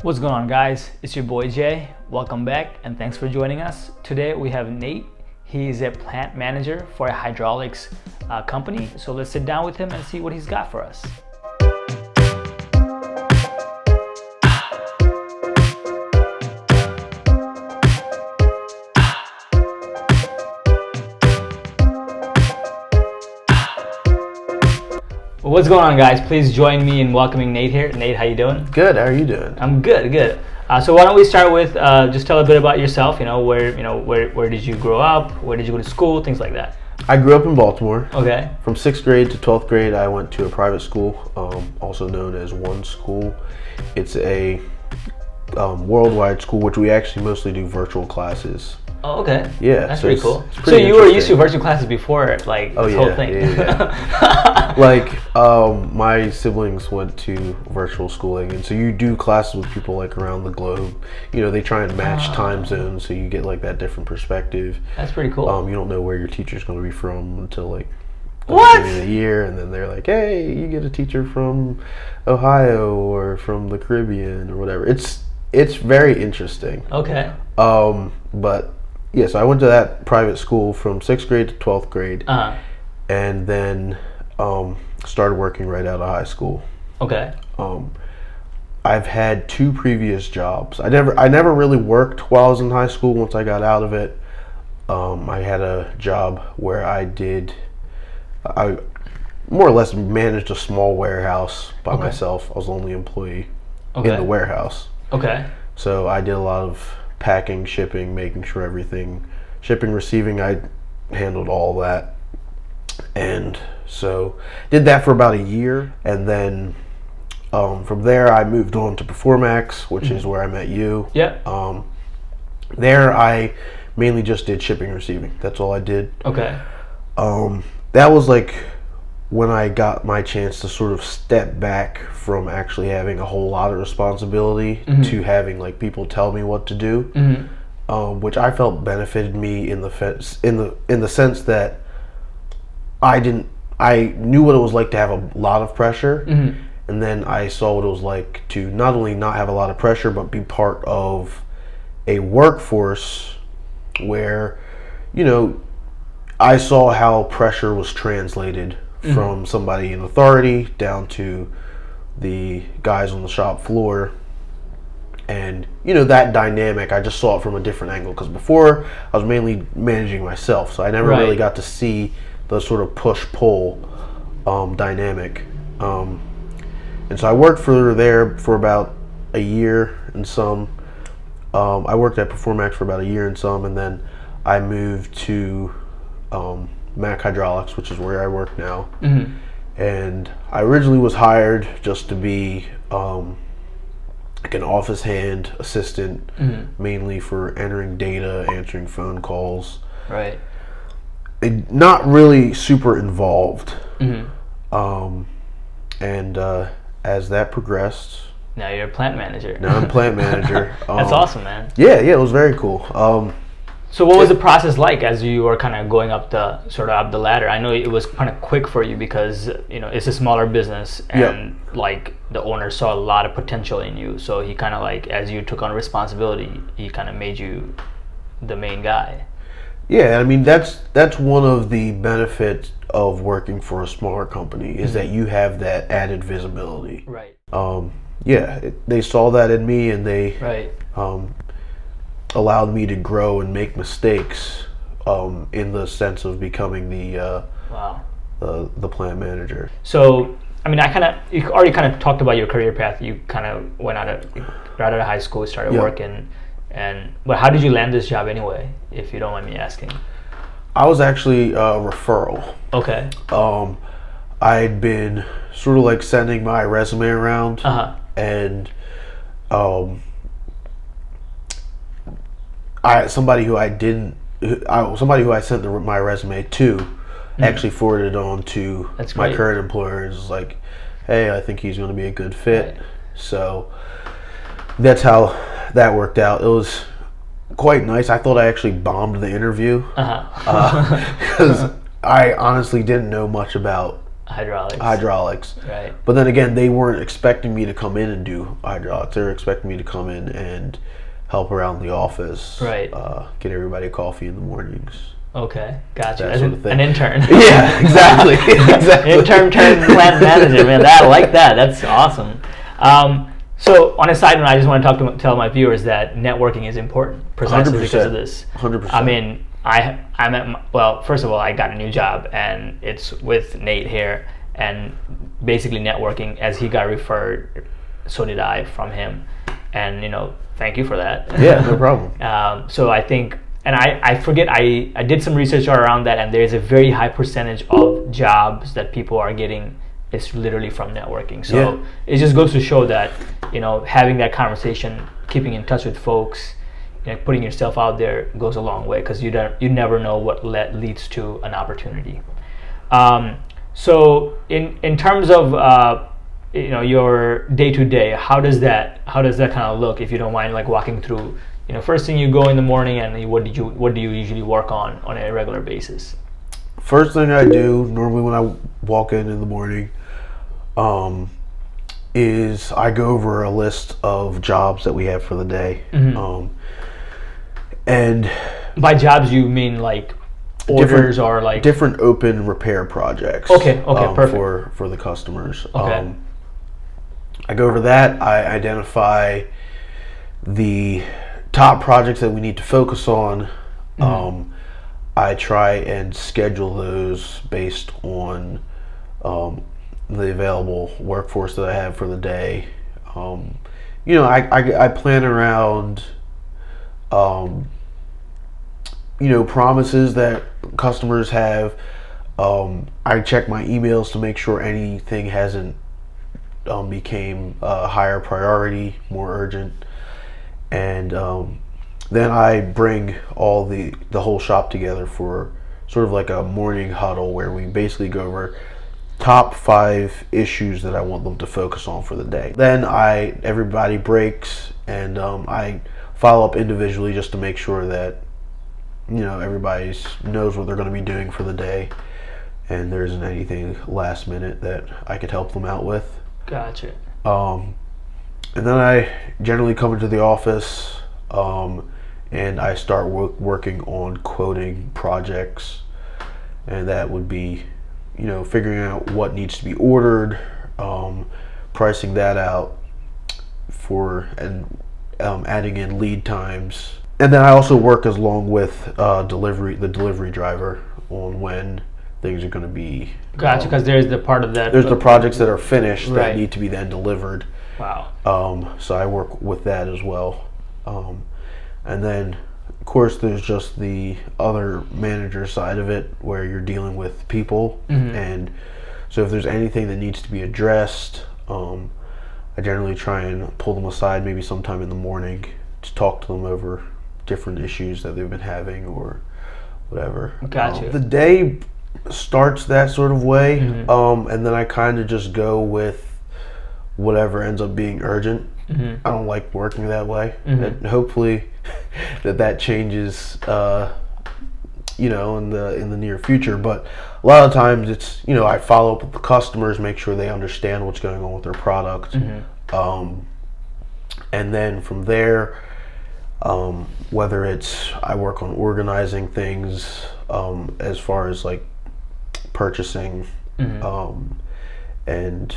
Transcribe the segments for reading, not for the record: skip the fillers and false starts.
What's going on, guys? It's your boy Jay. Welcome back and thanks for joining us. Today we have Nate. He's a plant manager for a hydraulics company. So let's sit down with him and see what he's got for us. Well, what's going on, guys? Please join me in welcoming Nate here. Nate, how you doing? Good. How are you doing? I'm good. So why don't we start with just tell a bit about yourself. Where did you grow up? Where did you go to school? Things like that. I grew up in Baltimore. Okay. From 6th grade to 12th grade, I went to a private school, also known as One School. It's a worldwide school, which we actually mostly do virtual classes. Oh, okay. Yeah, that's so pretty cool. it's So pretty you were used to interesting. virtual classes before, like this whole thing. Yeah. Like my siblings went to virtual schooling, and so you do classes with people like around the globe. You know, they try and match time zones, so you get like that different perspective. That's pretty cool. You don't know where your teacher's going to be from until like the What? beginning of the year, and then they're like, "Hey, you get a teacher from Ohio or from the Caribbean or whatever." It's very interesting. Okay. But yeah, so I went to that private school from 6th grade to 12th grade, and then started working right out of high school. Okay. I've had 2 previous jobs. I never really worked while I was in high school. Once I got out of it, I had a job where I more or less managed a small warehouse by myself. I was the only employee in the warehouse. Okay. So I did a lot of packing, shipping, making sure shipping, receiving, I handled all that. And so did that for about a year, and then from there I moved on to Performax, which is where I met you. Yep. There I mainly just did shipping, receiving. That's all I did. Okay. That was like when I got my chance to sort of step back from actually having a whole lot of responsibility to having like people tell me what to do, which I felt benefited me in the sense that I knew what it was like to have a lot of pressure, and then I saw what it was like to not only not have a lot of pressure but be part of a workforce where, you know, I saw how pressure was translated from somebody in authority down to the guys on the shop floor. And, you know, that dynamic, I just saw it from a different angle, because before I was mainly managing myself, so I never really got to see the sort of push-pull dynamic. And so I worked there for about a year and some. I worked at Performax for about a year and some, and then I moved to Mac Hydraulics, which is where I work now. And I originally was hired just to be like an office hand assistant, mainly for entering data, answering phone calls. Right. Not really super involved. And as that progressed, Now you're a plant manager. now I'm plant manager. That's awesome, man. Yeah, it was very cool. So what was the process like as you were kind of going up the ladder? I know it was kind of quick for you because, you know, it's a smaller business, and like the owner saw a lot of potential in you. So he kind of like, as you took on responsibility, he kind of made you the main guy. Yeah, I mean that's one of the benefits of working for a smaller company is that you have that added visibility. Right. They saw that in me, and they Right. allowed me to grow and make mistakes in the sense of becoming the plant manager. So, I mean, you already kind of talked about your career path. You kind of went right out of high school, started working, but how did you land this job anyway, if you don't mind me asking? I was actually a referral. Okay. I'd been sort of like sending my resume around, and somebody who I sent my resume to actually forwarded it on to my current employer, and was like, "Hey, I think he's going to be a good fit." Right. So that's how that worked out. It was quite nice. I thought I actually bombed the interview because I honestly didn't know much about hydraulics. Right. But then again, they weren't expecting me to come in and do hydraulics. They were expecting me to come in and help around the office, Right. Get everybody coffee in the mornings. Okay, gotcha. That As sort of thing. an intern. Yeah, exactly. Exactly. Intern turned plant manager, man. I like that. That's awesome. So on a side note, I just want to tell my viewers that networking is important precisely 100%. because of this. 100%. I mean, I'm at well, first of all, I got a new job and it's with Nate here, and basically networking, as he got referred, so did I from him, and thank you for that. Yeah, no problem. So I think, and I forget, I did some research around that, and there's a very high percentage of jobs that people are getting is literally from networking. So Yeah. it just goes to show that, having that conversation, keeping in touch with folks, putting yourself out there goes a long way, because you never know what leads to an opportunity. So in terms of your day to day, how does that kind of look, if you don't mind, like walking through? First thing you go in the morning, and what do you usually work on a regular basis? First thing I do normally when I walk in the morning, is I go over a list of jobs that we have for the day. And by jobs you mean like orders or like different open repair projects. Okay, perfect. For the customers. Okay. I go over that. I identify the top projects that we need to focus on. I try and schedule those based on the available workforce that I have for the day. I plan around promises that customers have. I check my emails to make sure anything hasn't became a higher priority, more urgent, and then I bring all the whole shop together for sort of like a morning huddle where we basically go over top 5 issues that I want them to focus on for the day. Then everybody breaks, and I follow up individually just to make sure that everybody knows what they're going to be doing for the day, and there isn't anything last minute that I could help them out with. Gotcha. And then I generally come into the office, and I start working on quoting projects, and that would be figuring out what needs to be ordered, pricing that out and adding in lead times. And then I also work along with the delivery driver on when things are going to be. Gotcha, because there's the part of that. There's the projects that are finished Right. that need to be then delivered. Wow. So I work with that as well. And then, of course, there's just the other manager side of it where you're dealing with people. And so if there's anything that needs to be addressed, I generally try and pull them aside maybe sometime in the morning to talk to them over different issues that they've been having or whatever. Gotcha. The day starts that sort of way, and then I kind of just go with whatever ends up being urgent. I don't like working that way, and hopefully that changes, in the near future. But a lot of times it's I follow up with the customers, make sure they understand what's going on with their product, and then from there, whether it's I work on organizing things as far as like purchasing, and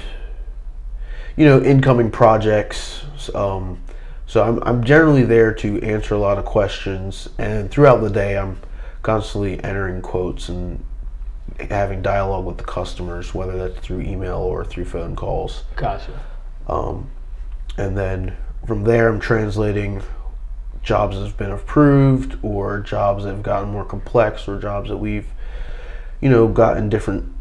incoming projects. So I'm generally there to answer a lot of questions, and throughout the day I'm constantly entering quotes and having dialogue with the customers, whether that's through email or through phone calls. Gotcha. And then from there I'm translating jobs that have been approved, or jobs that have gotten more complex, or jobs that we've gotten different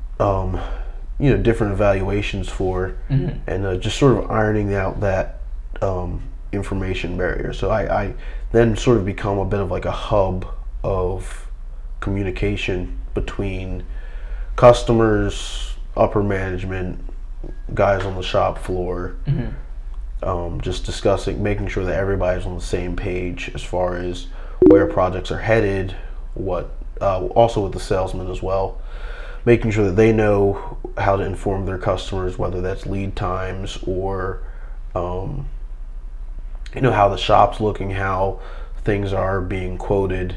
different evaluations for, and just sort of ironing out that information barrier. So I then sort of become a bit of like a hub of communication between customers, upper management, guys on the shop floor, just discussing, making sure that everybody's on the same page as far as where projects are headed, also with the salesmen as well, making sure that they know how to inform their customers, whether that's lead times or how the shop's looking, how things are being quoted.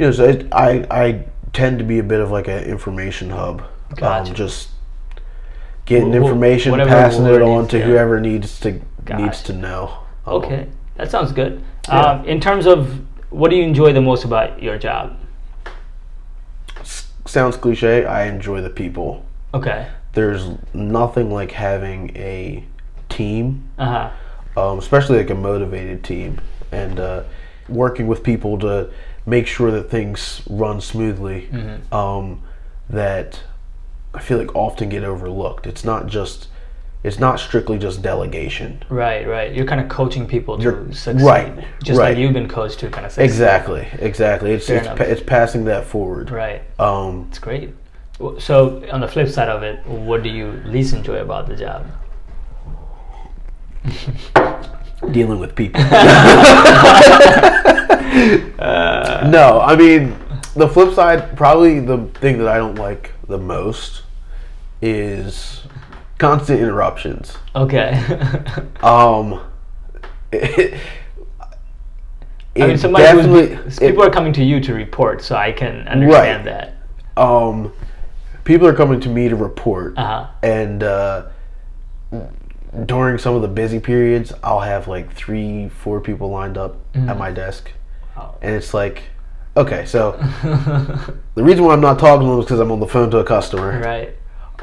So I tend to be a bit of like an information hub. Gotcha. Just getting information, passing it on to whoever needs to know. Okay, that sounds good. Yeah. In terms of, what do you enjoy the most about your job? Sounds cliche. I enjoy the people. Okay. There's nothing like having a team, especially like a motivated team, and working with people to make sure that things run smoothly. That I feel like often get overlooked. It's not strictly just delegation. Right. You're kind of coaching people to succeed. Right. Just like you've been coached to kind of succeed. Exactly. It's passing that forward. Right. It's great. So on the flip side of it, what do you least enjoy about the job? Dealing with people. No, I mean, the flip side, probably the thing that I don't like the most is constant interruptions. Okay. People are coming to you to report, so I can understand that. People are coming to me to report, and during some of the busy periods, I'll have like 3-4 people lined up at my desk, and it's like, okay, so the reason why I'm not talking to them is because I'm on the phone to a customer. Right.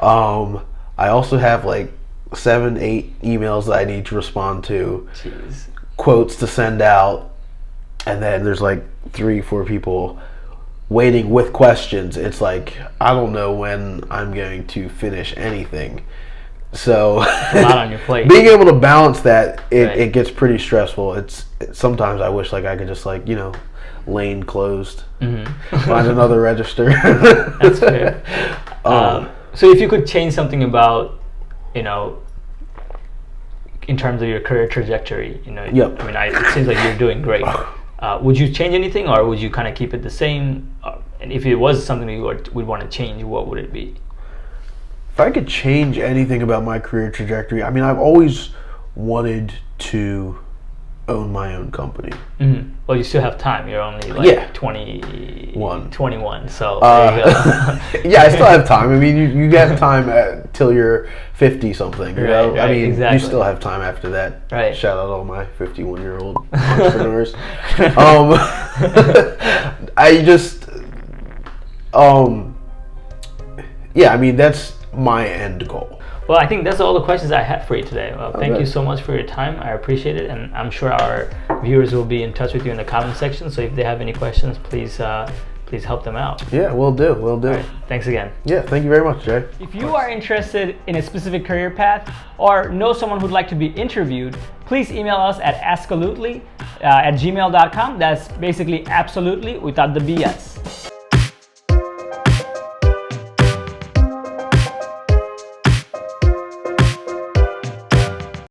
I also have like 7-8 emails that I need to respond to. Jeez. Quotes to send out, and then there's like 3-4 people waiting with questions. It's like, I don't know when I'm going to finish anything. So a lot on your plate. Being able to balance that, it gets pretty stressful. Sometimes I wish like I could just like, lane closed, find another register. That's fair. So if you could change something about, in terms of your career trajectory, Yep. I mean, it seems like you're doing great. Would you change anything, or would you kind of keep it the same? And if it was something you would want to change, what would it be? If I could change anything about my career trajectory, I mean, I've always wanted to own my own company. Well, you still have time. You're only like 21, so there you go. Yeah, I still have time. I mean, you have time till you're 50 something. Right, I mean, exactly. You still have time after that. Right. Shout out all my 51-year-old entrepreneurs. I just, yeah, I mean, that's my end goal. Well, I think that's all the questions I had for you today. Well, thank you so much for your time. I appreciate it, and I'm sure our viewers will be in touch with you in the comment section. So if they have any questions, please help them out. Yeah, will do. All right, thanks again. Yeah, thank you very much, Jay. If you are interested in a specific career path or know someone who'd like to be interviewed, please email us at askalutely@gmail.com. That's basically absolutely without the BS.